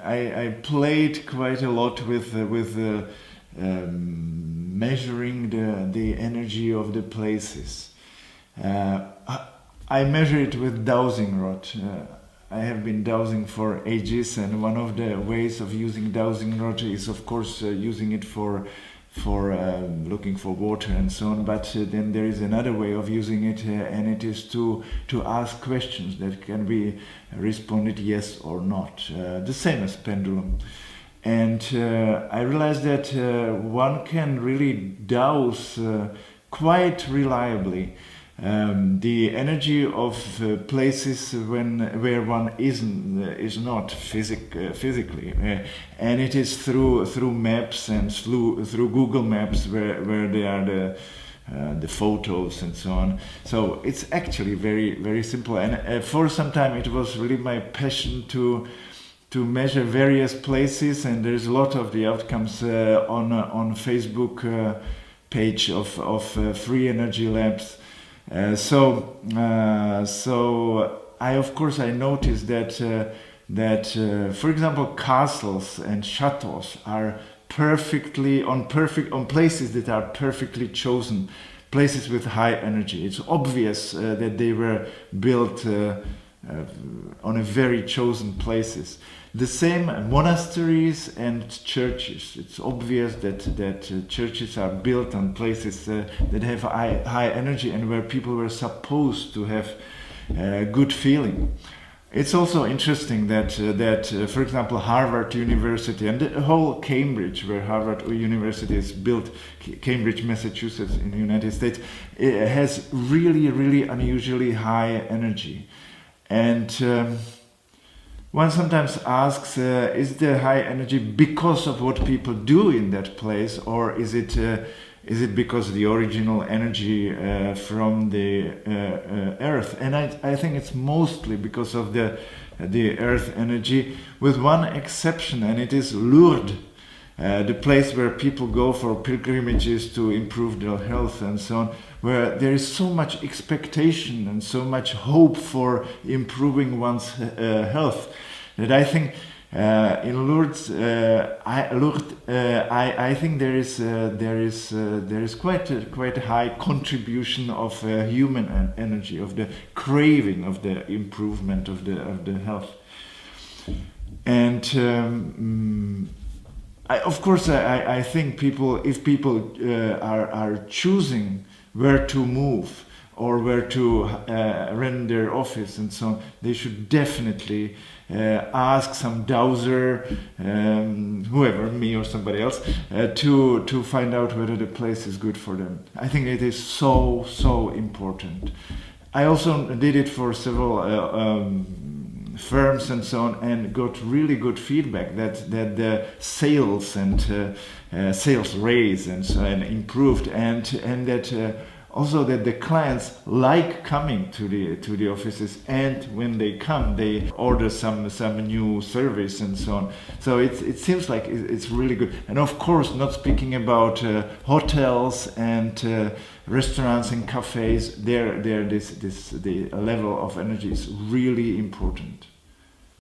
I played quite a lot with measuring the energy of the places. I measure it with dowsing rod. I have been dowsing for ages, and one of the ways of using dowsing rod is, of course, using it for looking for water and so on. But then there is another way of using it, and it is to ask questions that can be responded yes or not. The same as pendulum. And I realized that one can really dowse quite reliably the energy of places where one is not physically, and it is through maps and through Google Maps where they are the photos and so on. So it's actually very, very simple, and for some time it was really my passion to measure various places, and there's a lot of the outcomes on Facebook page of Free Energy Labs. So I noticed that for example, castles and chateaus are on places that are perfectly chosen, places with high energy. It's obvious that they were built on a very chosen places. The same monasteries and churches. It's obvious that churches are built on places that have high energy and where people were supposed to have good feeling. It's also interesting that for example, Harvard University and the whole Cambridge, where Harvard University is built, Cambridge, Massachusetts in the United States, it has really, really unusually high energy. And one sometimes asks, is the high energy because of what people do in that place, or is it because of the original energy from the earth? And I think it's mostly because of the earth energy, with one exception, and it is Lourdes, the place where people go for pilgrimages to improve their health and so on, where there is so much expectation and so much hope for improving one's health, that I think in Lourdes, I think there is quite a high contribution of human energy, of the craving of the improvement of the health, and. I think if people are choosing where to move or where to rent their office and so on, they should definitely ask some dowser, whoever, me or somebody else, to find out whether the place is good for them. I think it is so important. I also did it for several firms and so on, and got really good feedback that the sales and sales raised and so and improved, and that also that the clients like coming to the offices, and when they come they order some new service and so on. So it seems like it's really good. And of course, not speaking about hotels and restaurants and cafes, the level of energy is really important.